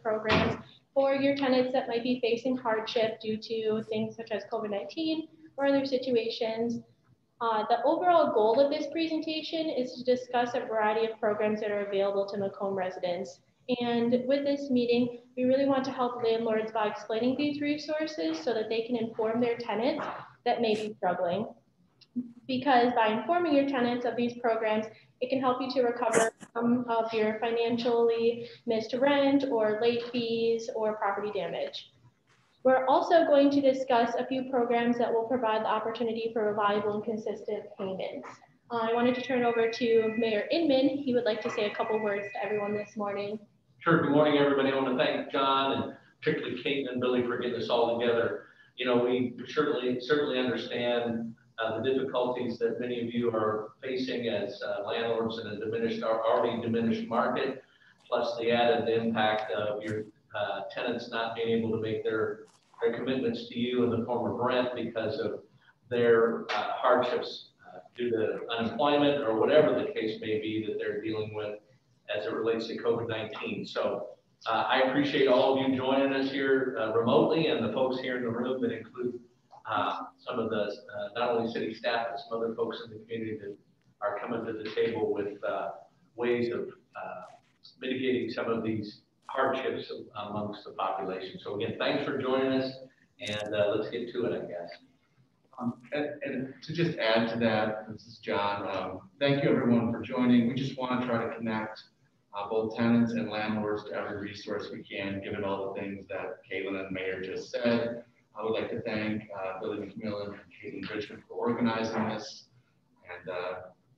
programs for your tenants that might be facing hardship due to things such as COVID-19 or other situations. The overall goal of this presentation is to discuss a variety of programs that are available to Macomb residents. And with this meeting, we really want to help landlords by explaining these resources so that they can inform their tenants that may be struggling. Because by informing your tenants of these programs, it can help you to recover some of your financially missed rent or late fees or property damage. We're also going to discuss a few programs that will provide the opportunity for reliable and consistent payments. I wanted to turn it over to Mayor Inman. He would like to say a couple words to everyone this morning. Sure. Good morning, everybody. I want to thank John and particularly Kate and Billy for getting this all together. You know, we certainly understand the difficulties that many of you are facing as landlords in a already diminished market, plus the added impact of your tenants not being able to make their commitments to you in the form of rent because of their hardships due to unemployment or whatever the case may be that they're dealing with as it relates to COVID-19. So I appreciate all of you joining us here remotely, and the folks here in the room that include some of the, not only city staff, but some other folks in the community that are coming to the table with ways of mitigating some of these hardships amongst the population. So again, thanks for joining us, and let's get to it, I guess. And to just add to that, this is John. Thank you everyone for joining. We just want to try to connect both tenants and landlords to every resource we can, given all the things that Caitlin and the Mayor just said. I would like to thank Billy McMillan and Caitlin Richmond for organizing this. And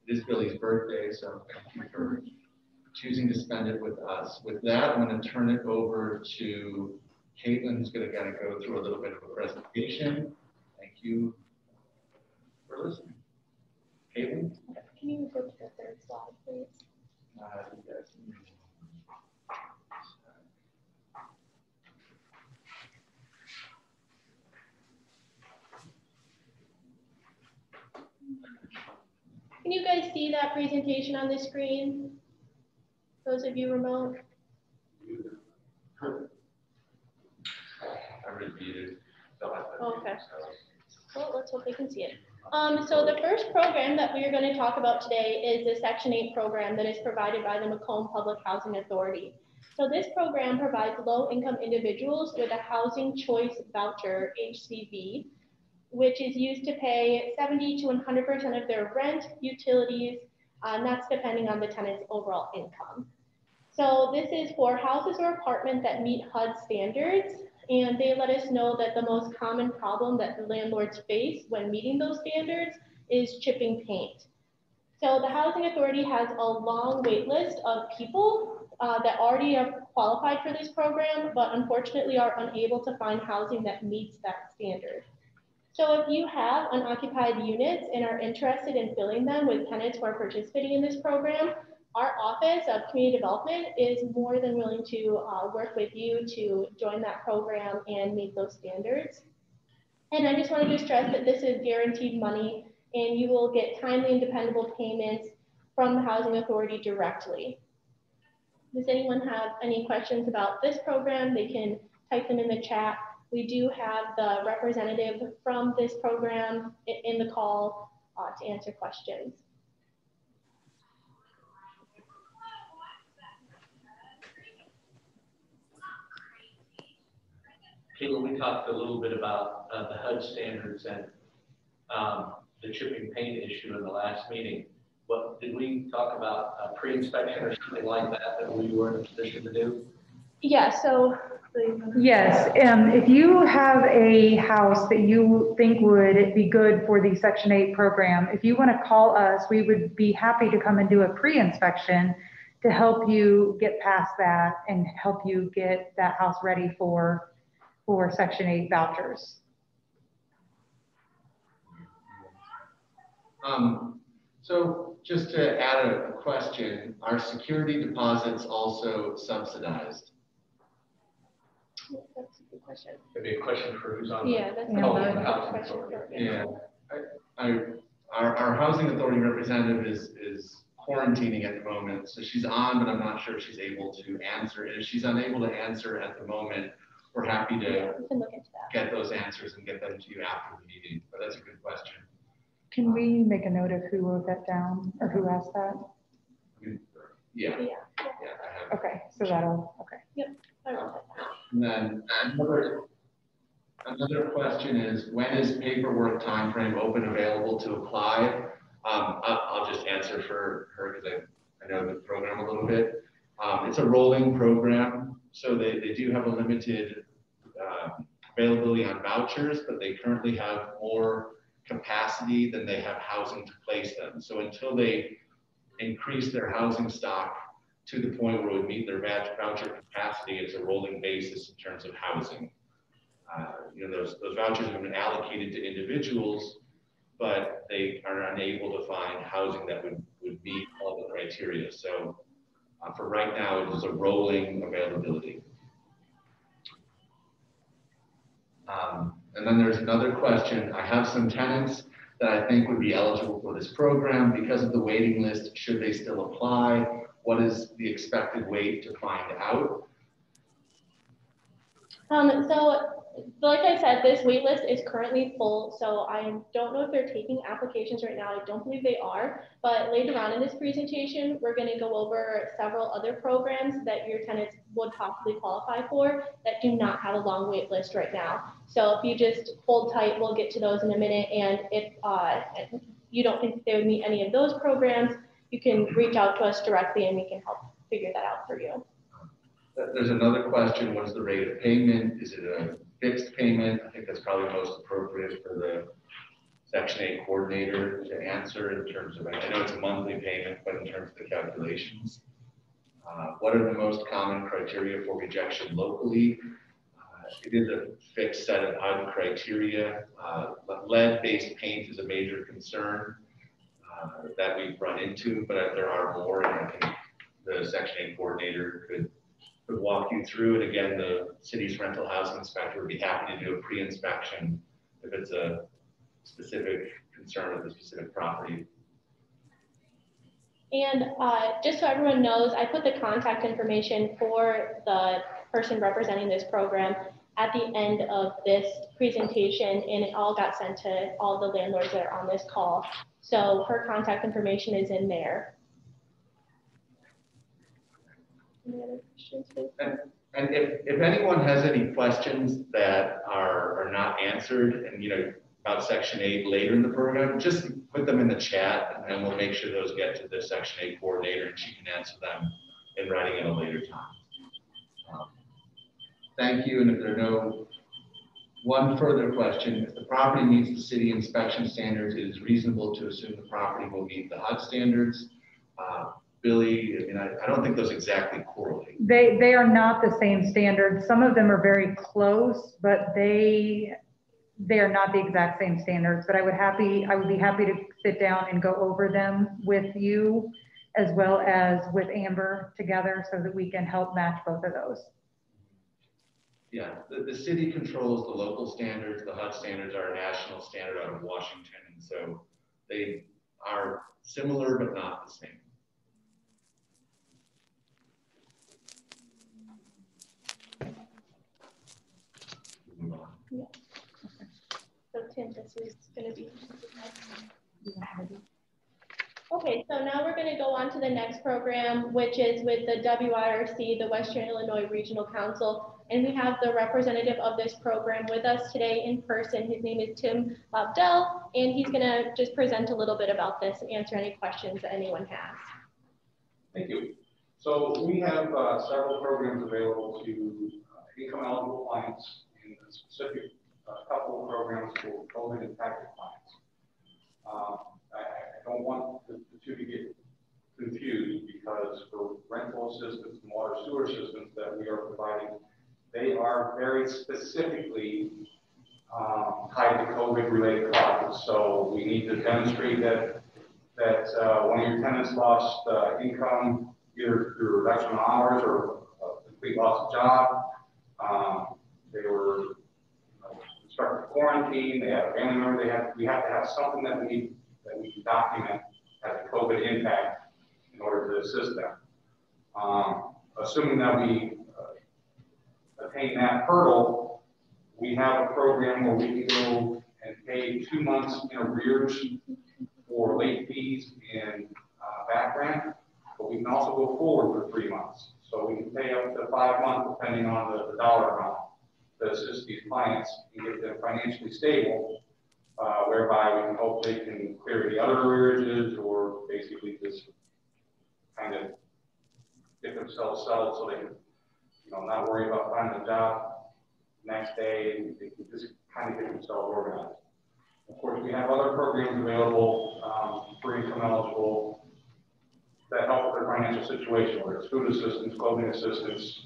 it is Billy's birthday, so thank you for choosing to spend it with us. With that, I'm going to turn it over to Caitlin, who's going to kind of go through a little bit of a presentation. Thank you for listening. Caitlin? Can you go to the third slide, please? Yes. Can you guys see that presentation on the screen? Those of you remote? I reviewed it. Okay. Well, let's hope they can see it. So the first program that we are going to talk about today is the Section 8 program that is provided by the Macomb Public Housing Authority. So this program provides low-income individuals with a Housing Choice Voucher, HCV, which is used to pay 70 to 100% of their rent, utilities, and that's depending on the tenant's overall income. So this is for houses or apartments that meet HUD standards, and they let us know that the most common problem that the landlords face when meeting those standards is chipping paint. So the Housing Authority has a long wait list of people that already are qualified for this program, but unfortunately are unable to find housing that meets that standard. So if you have unoccupied units and are interested in filling them with tenants who are participating in this program, our Office of Community Development is more than willing to work with you to join that program and meet those standards. And I just wanted to stress that this is guaranteed money and you will get timely and dependable payments from the Housing Authority directly. Does anyone have any questions about this program? They can type them in the chat. We do have the representative from this program in the call to answer questions. Caitlin, we talked a little bit about the HUD standards and the chipping paint issue in the last meeting. What did we talk about pre-inspection or something like that we were in a position to do? Yeah, so yes, if you have a house that you think would be good for the Section 8 program, if you want to call us, we would be happy to come and do a pre-inspection to help you get past that and help you get that house ready for Section 8 vouchers. So just to add a question, are security deposits also subsidized? That's a good question. It'd be a question for who's on. Yeah, that's a question. Yeah, our housing authority representative is quarantining at the moment, so she's on, but I'm not sure if she's able to answer. And if she's unable to answer at the moment, we're happy to we can look into that. get those answers and get them to you after the meeting. But that's a good question. Can we make a note of who wrote that down or who asked that? Yeah. Yeah. I have. Okay, so that'll, okay. Yep, I wrote that down. And then another question is, when is paperwork timeframe open available to apply? I'll just answer for her because I know the program a little bit. It's a rolling program, so they do have a limited availability on vouchers, but they currently have more capacity than they have housing to place them. So until they increase their housing stock to the point where it would meet their voucher capacity, it's a rolling basis in terms of housing. You know, those vouchers have been allocated to individuals, but they are unable to find housing that would meet all the criteria. So for right now, it is a rolling availability. And then there's another question. I have some tenants that I think would be eligible for this program. Because of the waiting list, should they still apply? What is the expected wait to find out? So like I said, this wait list is currently full, so I don't know if they're taking applications right now. I don't believe they are, but later on in this presentation, we're going to go over several other programs that your tenants would possibly qualify for that do not have a long wait list right now. So if you just hold tight, we'll get to those in a minute. And if you don't think they would meet any of those programs, you can reach out to us directly and we can help figure that out for you. There's another question. What is the rate of payment? Is it a fixed payment? I think that's probably most appropriate for the Section 8 coordinator to answer in terms of, I know it's a monthly payment, but in terms of the calculations. What are the most common criteria for rejection locally? It is a fixed set of HUD criteria. Lead-based paint is a major concern that we've run into, but there are more, and I think the Section 8 coordinator could walk you through. And again, the city's rental housing inspector would be happy to do a pre-inspection if it's a specific concern with a specific property. And just so everyone knows, I put the contact information for the person representing this program at the end of this presentation, and it all got sent to all the landlords that are on this call. So her contact information is in there. Any other questions? And if anyone has any questions that are not answered, and you know about Section 8 later in the program, just put them in the chat, and we'll make sure those get to the Section 8 coordinator, and she can answer them in writing at a later time. Thank you. And if there are one further question, if the property meets the city inspection standards, it is reasonable to assume the property will meet the HUD standards. Billy, I mean, I don't think those exactly correlate. They are not the same standards. Some of them are very close, but they are not the exact same standards. But I would be happy to sit down and go over them with you as well as with Amber together so that we can help match both of those. Yeah, the city controls the local standards. The HUD standards are a national standard out of Washington. And so they are similar, but not the same. Move on. Yeah. So Tim, this is going to be. Okay, so now we're going to go on to the next program, which is with the WIRC, the Western Illinois Regional Council. And we have the representative of this program with us today in person. His name is Tim Lobdell, and he's going to just present a little bit about this and answer any questions that anyone has. Thank you. So we have several programs available to income eligible clients, and a specific couple of programs for COVID impacted clients. I don't want the two to get confused, because for rental assistance and water sewer systems that we are providing, they are very specifically tied to COVID related causes. So we need to demonstrate that one of your tenants lost income either through reduction of hours or a complete loss of job. They were instructed to quarantine. They had a family member. We have to have something that we can document as a COVID impact. in order to assist them. Assuming that we attain that hurdle, we have a program where we can go and pay 2 months in arrears for late fees and back rent, but we can also go forward for 3 months. So we can pay up to 5 months depending on the dollar amount to assist these clients and get them financially stable, whereby we can hope they can clear the other arrearages or basically just kind of get themselves settled so they can, you know, not worry about finding a job next day, and they can just kind of get themselves organized. Of course, we have other programs available for income eligible that help with their financial situation, whether it's food assistance, clothing assistance.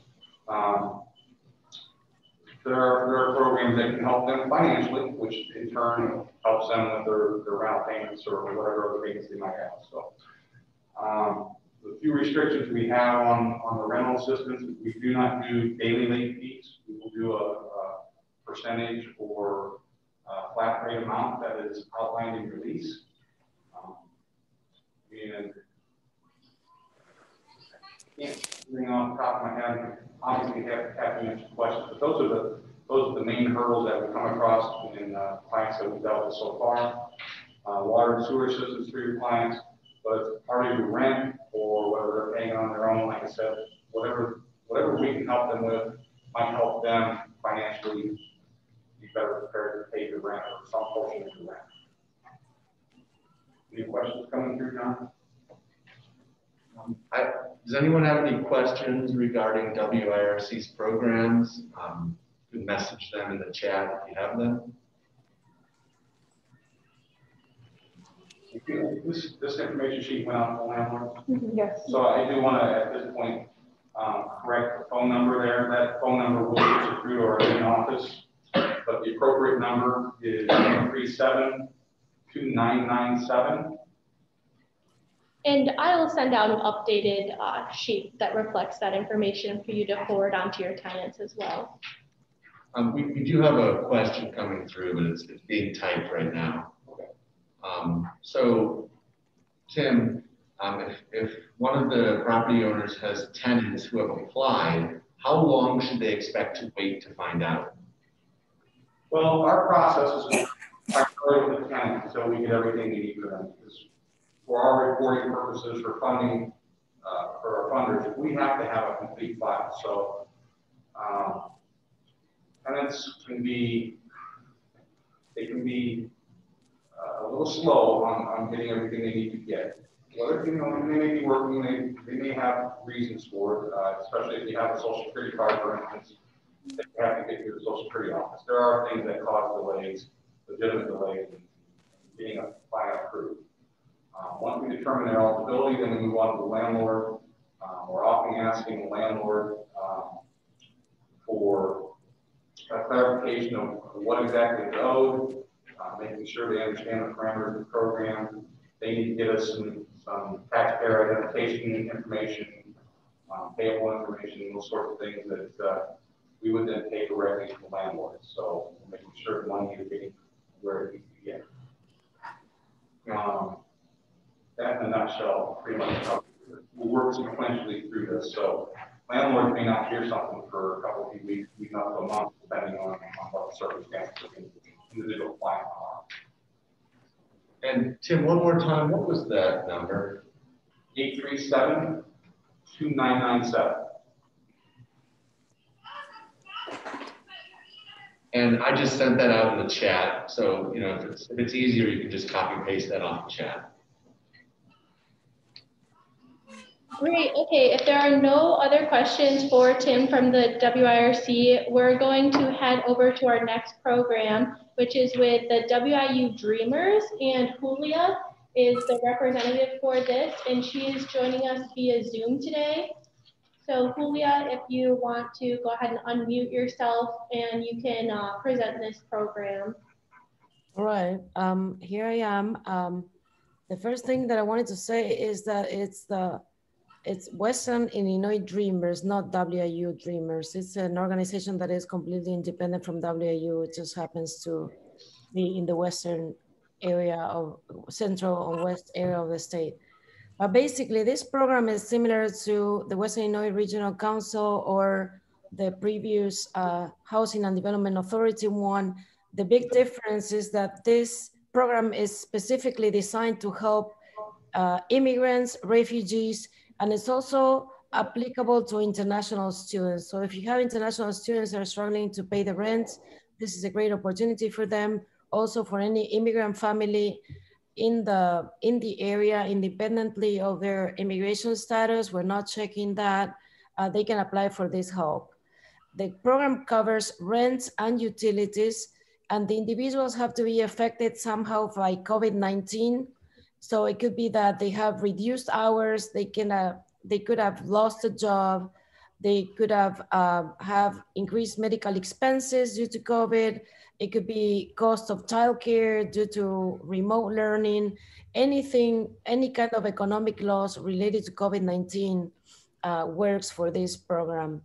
There are programs that can help them financially, which in turn helps them with their rental payments or whatever other payments they might have. So the few restrictions we have on the rental assistance, we do not do daily late fees. We will do a percentage or flat rate amount that is outlined in your lease. And can't bring off the top of my head, obviously have to answer questions, but those are the main hurdles that we come across in clients that we've dealt with so far. Water and sewer systems for your clients, but it's part of your rent or whether they're paying it on their own, like I said, whatever we can help them with might help them financially be better prepared to pay the rent or some portion of the rent. Any questions coming through, John? Does anyone have any questions regarding WIRC's programs? You can message them in the chat if you have them. This information sheet went out to the landlord. Yes. So I do want to, at this point, correct the phone number there. That phone number will get through to our main office, but the appropriate number is 337-2997. And I will send out an updated sheet that reflects that information for you to forward on to your tenants as well. We do have a question coming through, but it's being typed right now. So, Tim, if one of the property owners has tenants who have applied, how long should they expect to wait to find out? Well, our process is primarily with the tenant until we get everything we need for them. Because for our reporting purposes, for funding, for our funders, we have to have a complete file. So tenants can be a little slow on getting everything they need to get. Whether, you know, they may be working, they may have reasons for it, especially if you have a social security card, for instance, they have to get to the social security office. There are things that cause delays, legitimate delays in getting a file approved. Once we determine their eligibility, then we move on to the landlord. We're often asking the landlord for a clarification of what exactly is owed, making sure they understand the parameters of the program. They need to get us some taxpayer identification information, payable information, those sorts of things that we would then pay directly to the landlord. So making sure the money is getting where it needs to get. That in a nutshell, pretty much how we'll work sequentially through this. So landlords may not hear something for a couple of weeks, even up to a month, depending on what the circumstances of the individual client are. And Tim, one more time, what was that number? 837-2997. And I just sent that out in the chat. So, you know, if it's easier, you can just copy and paste that off the chat. Great. Okay, if there are no other questions for Tim from the WIRC, we're going to head over to our next program, which is with the WIU Dreamers, and Julia is the representative for this, and she is joining us via Zoom today. So Julia, if you want to go ahead and unmute yourself and you can present this program. All right, here I am. The first thing that I wanted to say is that it's Western Illinois Dreamers, not WIU Dreamers. It's an organization that is completely independent from WIU. It just happens to be in the western area of central or west area of the state. Basically, this program is similar to the Western Illinois Regional Council or the previous Housing and Development Authority one. The big difference is that this program is specifically designed to help immigrants, refugees, and it's also applicable to international students. So if you have international students that are struggling to pay the rent, this is a great opportunity for them. Also for any immigrant family in the area, independently of their immigration status, we're not checking that, they can apply for this help. The program covers rent and utilities, and the individuals have to be affected somehow by COVID-19. So it could be that they have reduced hours, they could have lost a job, they could have increased medical expenses due to COVID. It could be cost of childcare due to remote learning, anything, any kind of economic loss related to COVID-19 works for this program.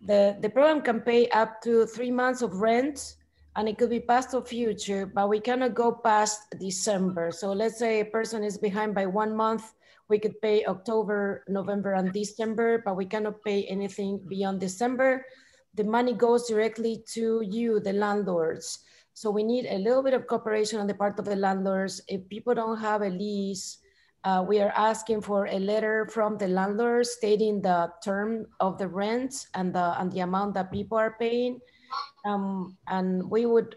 The program can pay up to 3 months of rent, and it could be past or future, but we cannot go past December. So let's say a person is behind by 1 month, we could pay October, November, and December, but we cannot pay anything beyond December. The money goes directly to you, the landlords. So we need a little bit of cooperation on the part of the landlords. If people don't have a lease, we are asking for a letter from the landlord stating the term of the rent and the amount that people are paying. And we would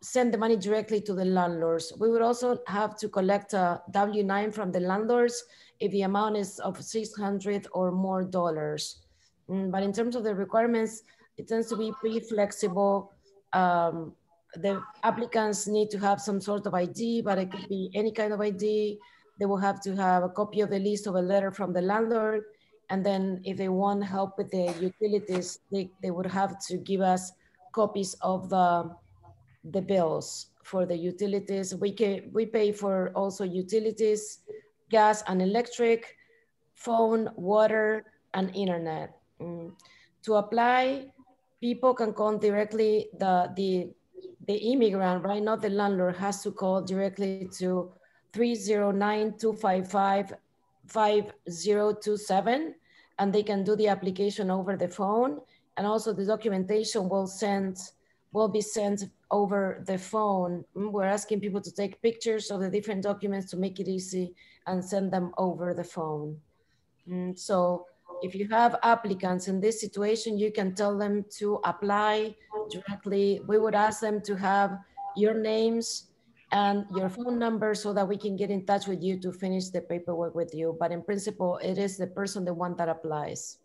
send the money directly to the landlords. We would also have to collect a W-9 from the landlords if the amount is of $600 or more dollars. But in terms of the requirements, it tends to be pretty flexible. The applicants need to have some sort of ID, but it could be any kind of ID. They will have to have a copy of the list of a letter from the landlord. And then if they want help with the utilities, they would have to give us copies of the bills for the utilities. We pay for also utilities, gas and electric, phone, water, and internet. To apply, people can call directly the immigrant, right? Not the landlord, has to call directly to 309-255-5027, and they can do the application over the phone. And also the documentation will be sent over the phone. We're asking people to take pictures of the different documents to make it easy and send them over the phone. So if you have applicants in this situation, you can tell them to apply directly. We would ask them to have your names and your phone number so that we can get in touch with you to finish the paperwork with you. But in principle, it is the person, the one that applies.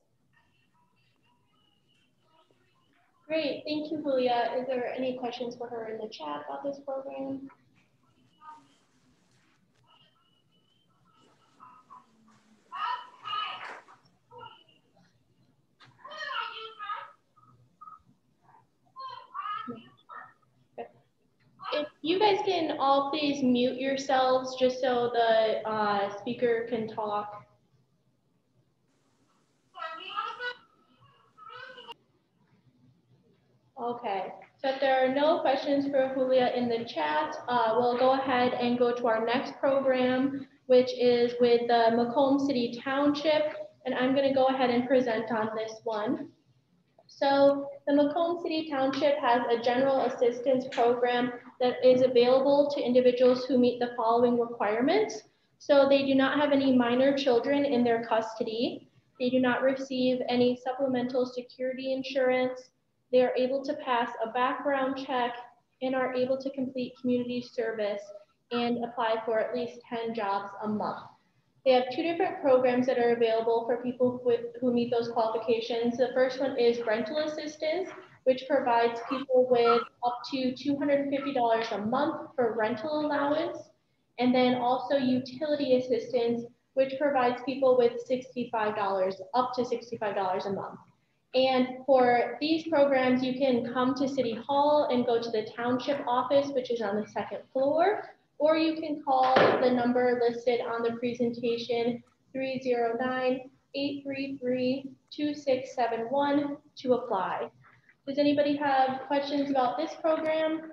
Great, thank you, Julia. Is there any questions for her in the chat about this program? If you guys can all please mute yourselves just so the speaker can talk. Okay, so if there are no questions for Julia in the chat, we'll go ahead and go to our next program, which is with the Macomb City Township, and I'm going to go ahead and present on this one. So the Macomb City Township has a general assistance program that is available to individuals who meet the following requirements. So they do not have any minor children in their custody. They do not receive any supplemental security insurance. They are able to pass a background check and are able to complete community service and apply for at least 10 jobs a month. They have two different programs that are available for people who meet those qualifications. The first one is rental assistance, which provides people with up to $250 a month for rental allowance. And then also utility assistance, which provides people with $65, up to $65 a month. And for these programs, you can come to City Hall and go to the Township office, which is on the second floor, or you can call the number listed on the presentation, 309-833-2671 to apply. Does anybody have questions about this program?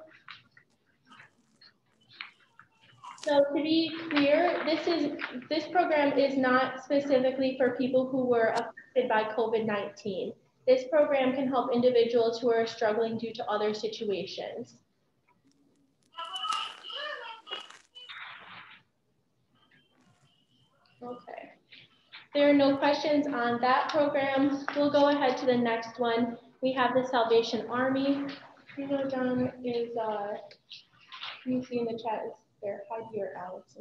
So to be clear, this program is not specifically for people who were affected by COVID-19. This program can help individuals who are struggling due to other situations. Okay. There are no questions on that program. We'll go ahead to the next one. We have the Salvation Army. You know, John is, can you see in the chat, is there Heidi or Alex?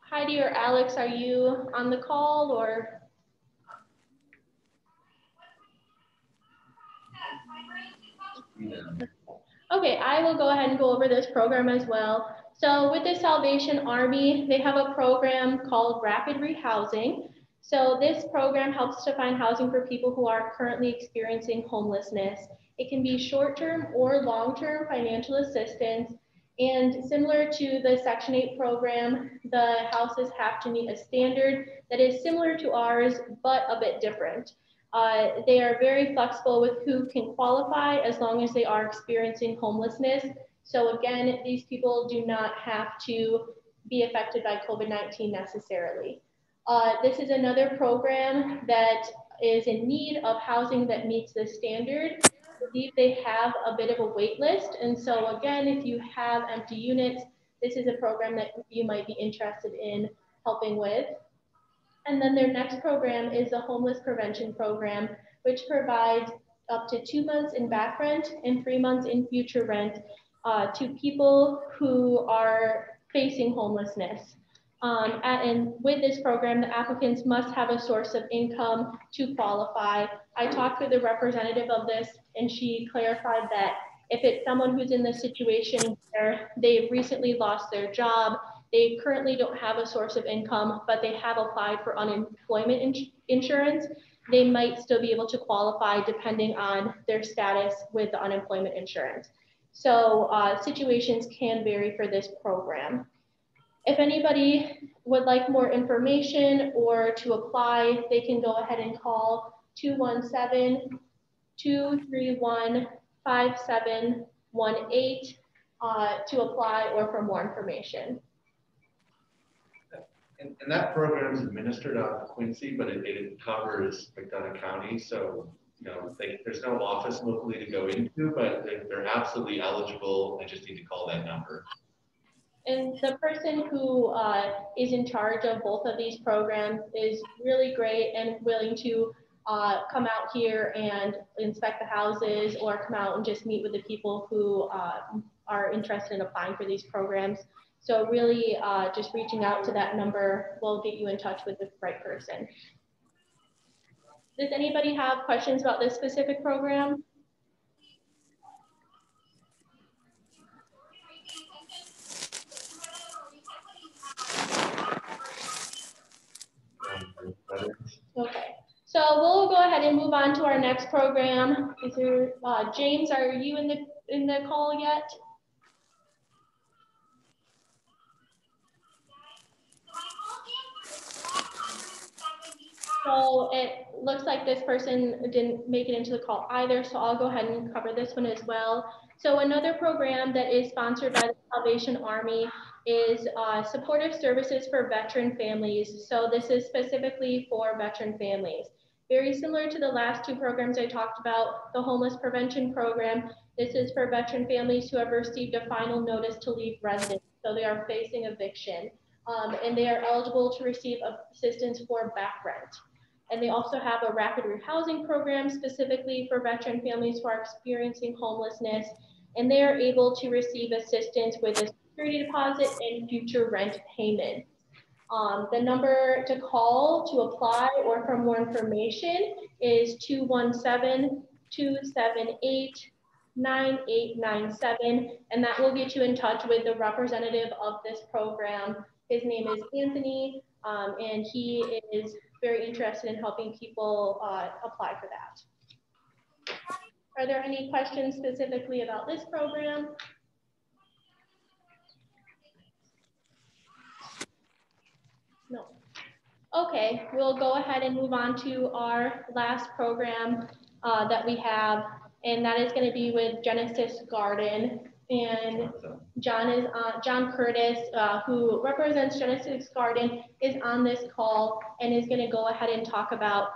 Heidi or Alex, are you on the call or? Okay, I will go ahead and go over this program as well. So with the Salvation Army, they have a program called Rapid Rehousing. So this program helps to find housing for people who are currently experiencing homelessness. It can be short-term or long-term financial assistance. And similar to the Section 8 program, the houses have to meet a standard that is similar to ours, but a bit different. They are very flexible with who can qualify as long as they are experiencing homelessness. So again, these people do not have to be affected by COVID-19 necessarily. This is another program that is in need of housing that meets the standard. I believe they have a bit of a wait list. And so again, if you have empty units, this is a program that you might be interested in helping with. And then their next program is the Homeless Prevention Program, which provides up to 2 months in back rent and 3 months in future rent to people who are facing homelessness. And with this program, the applicants must have a source of income to qualify. I talked with the representative of this, and she clarified that if it's someone who's in the situation where they've recently lost their job, they currently don't have a source of income, but they have applied for unemployment insurance, they might still be able to qualify depending on their status with the unemployment insurance. So situations can vary for this program. If anybody would like more information or to apply, they can go ahead and call 217-231-5718 to apply or for more information. And that program is administered out of Quincy, but it covers McDonough County. So, you know, there's no office locally to go into, but they're absolutely eligible. They just need to call that number. And the person who is in charge of both of these programs is really great and willing to come out here and inspect the houses or come out and just meet with the people who are interested in applying for these programs. So really just reaching out to that number will get you in touch with the right person. Does anybody have questions about this specific program? Okay, so we'll go ahead and move on to our next program. Is there, James, are you in the call yet? So it looks like this person didn't make it into the call either, so I'll go ahead and cover this one as well. So another program that is sponsored by the Salvation Army is supportive services for veteran families. So this is specifically for veteran families. Very similar to the last two programs I talked about, the Homeless Prevention Program. This is for veteran families who have received a final notice to leave residence, so they are facing eviction. And they are eligible to receive assistance for back rent. And they also have a rapid rehousing program specifically for veteran families who are experiencing homelessness, and they are able to receive assistance with a security deposit and future rent payments. The number to call to apply or for more information is 217-278-9897, and that will get you in touch with the representative of this program. His name is Anthony, and he is very interested in helping people apply for that. Are there any questions specifically about this program? No. Okay, we'll go ahead and move on to our last program that we have. and that is going to be with Genesis Garden. And John Curtis, who represents Genesis Garden, is on this call and is going to go ahead and talk about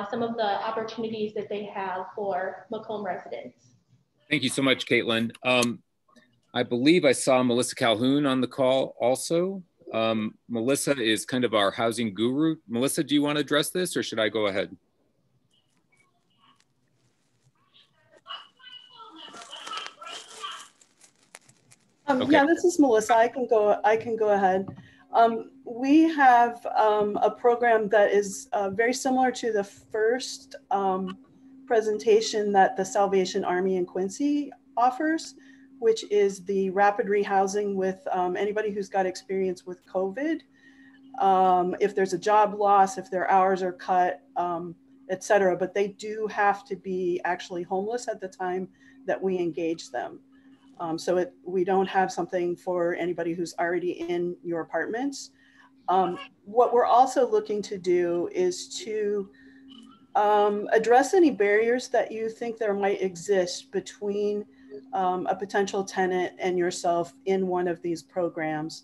some of the opportunities that they have for Macomb residents. Thank you so much, Caitlin. I believe I saw Melissa Calhoun on the call also. Melissa is kind of our housing guru. Melissa, do you want to address this or should I go ahead? Okay. Yeah, this is Melissa. I can go ahead. We have a program that is very similar to the first presentation that the Salvation Army in Quincy offers, which is the rapid rehousing with anybody who's got experience with COVID. If there's a job loss, if their hours are cut, et cetera, but they do have to be actually homeless at the time that we engage them. So we don't have something for anybody who's already in your apartments. What we're also looking to do is to address any barriers that you think there might exist between a potential tenant and yourself in one of these programs.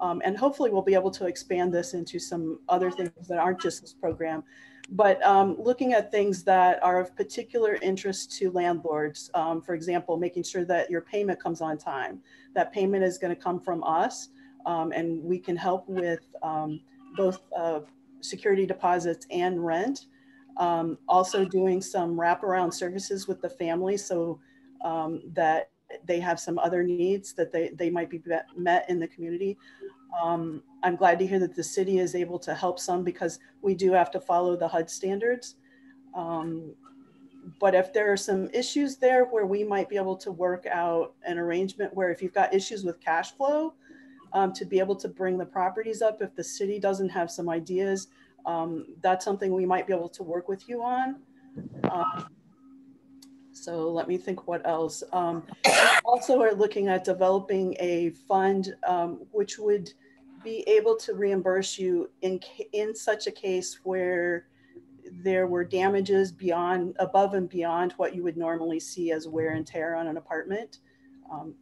And hopefully we'll be able to expand this into some other things that aren't just this program. But looking at things that are of particular interest to landlords, for example, making sure that your payment comes on time. That payment is going to come from us, and we can help with both security deposits and rent. Also doing some wraparound services with the family so that they have some other needs that they might be met in the community. I'm glad to hear that the city is able to help some because we do have to follow the HUD standards. But if there are some issues there where we might be able to work out an arrangement where if you've got issues with cash flow, to be able to bring the properties up, if the city doesn't have some ideas, that's something we might be able to work with you on. So let me think what else. We also are looking at developing a fund which would be able to reimburse you in such a case where there were damages above and beyond what you would normally see as wear and tear on an apartment.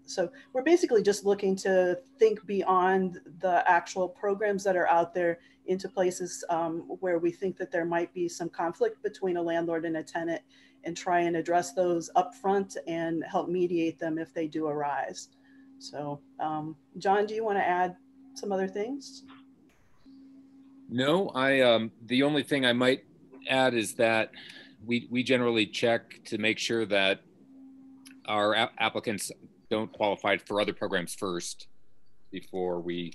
So we're basically just looking to think beyond the actual programs that are out there into places where we think that there might be some conflict between a landlord and a tenant and try and address those up front and help mediate them if they do arise. So John, do you want to add some other things? No, the only thing I might add is that we generally check to make sure that our applicants don't qualify for other programs first before we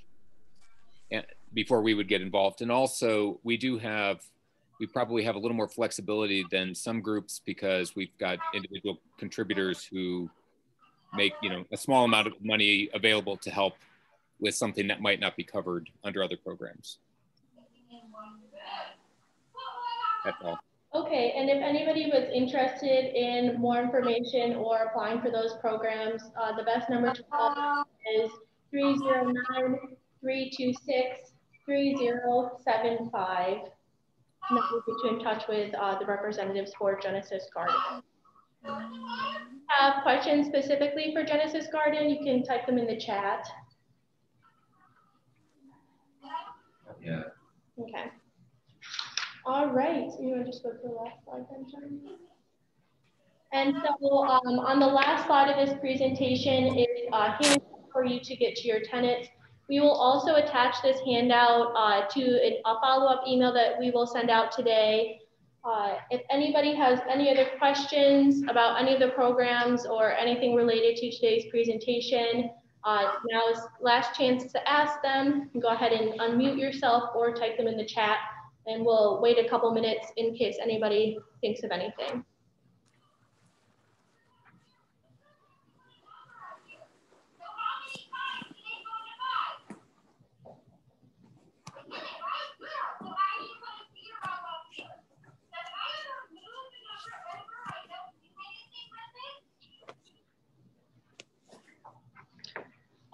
would get involved. And also we probably have a little more flexibility than some groups because we've got individual contributors who make, a small amount of money available to help with something that might not be covered under other programs. That's all. Okay, and if anybody was interested in more information or applying for those programs, the best number to call is 309-326-3075. And that will get you in touch with the representatives for Genesis Garden. Have questions specifically for Genesis Garden, you can type them in the chat. Yeah. Okay. All right, you want to just go to the last slide then, John? And so on the last slide of this presentation is a handout for you to get to your tenants. We will also attach this handout to a follow-up email that we will send out today. If anybody has any other questions about any of the programs or anything related to today's presentation, now is last chance to ask them. Go ahead and unmute yourself or type them in the chat, and we'll wait a couple minutes in case anybody thinks of anything.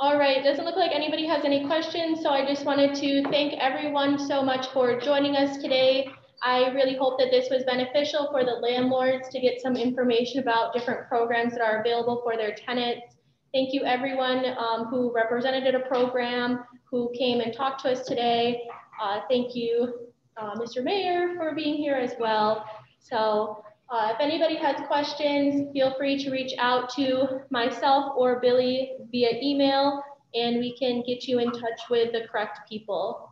All right, it doesn't look like anybody has any questions, so I just wanted to thank everyone so much for joining us today. I really hope that this was beneficial for the landlords to get some information about different programs that are available for their tenants. Thank you everyone who represented a program, who came and talked to us today. Thank you, Mr. Mayor, for being here as well. So if anybody has questions, feel free to reach out to myself or Billy via email, and we can get you in touch with the correct people.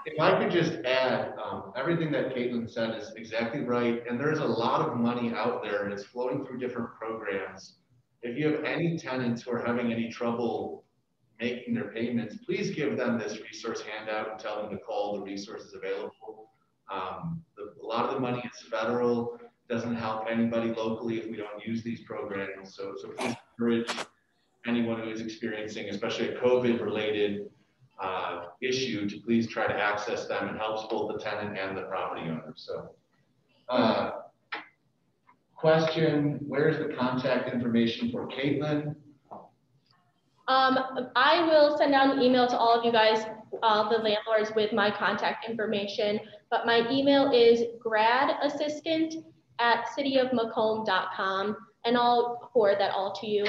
If I could just add, everything that Caitlin said is exactly right. And there's a lot of money out there and it's flowing through different programs. If you have any tenants who are having any trouble making their payments, please give them this resource handout and tell them to call the resources available. A lot of the money is federal, doesn't help anybody locally if we don't use these programs. So please encourage anyone who is experiencing, especially a COVID-related issue, to please try to access them. It helps both the tenant and the property owner. So question, where's the contact information for Caitlin? I will send out an email to all of you guys, the landlords, with my contact information, but my email is gradassistant@cityofmacomb.com, and I'll forward that all to you.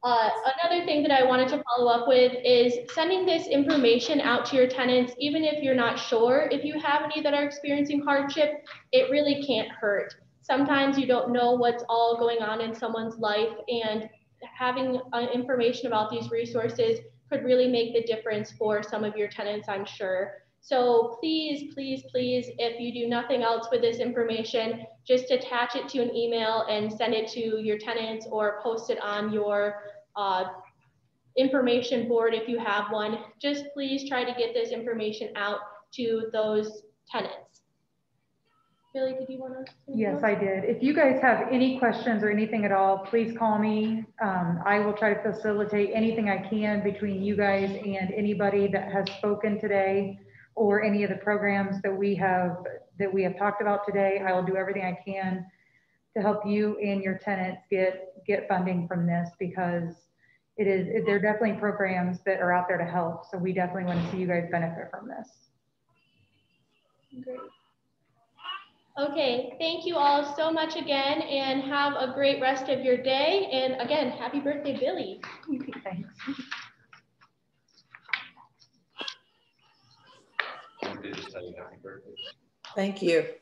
Another thing that I wanted to follow up with is sending this information out to your tenants, even if you're not sure if you have any that are experiencing hardship, it really can't hurt. Sometimes you don't know what's all going on in someone's life, and having information about these resources could really make the difference for some of your tenants, I'm sure. So please, please, please, if you do nothing else with this information, just attach it to an email and send it to your tenants, or post it on your information board if you have one. Just please try to get this information out to those tenants. Billy, did you want to? Yes, I did. If you guys have any questions or anything at all, please call me. I will try to facilitate anything I can between you guys and anybody that has spoken today, or any of the programs that we have talked about today. I will do everything I can to help you and your tenants get funding from this, because they're definitely programs that are out there to help. So we definitely want to see you guys benefit from this. Great. Okay, thank you all so much again, and have a great rest of your day. And again, happy birthday, Billy. Thanks. I did just tell you happy birthday. Thank you.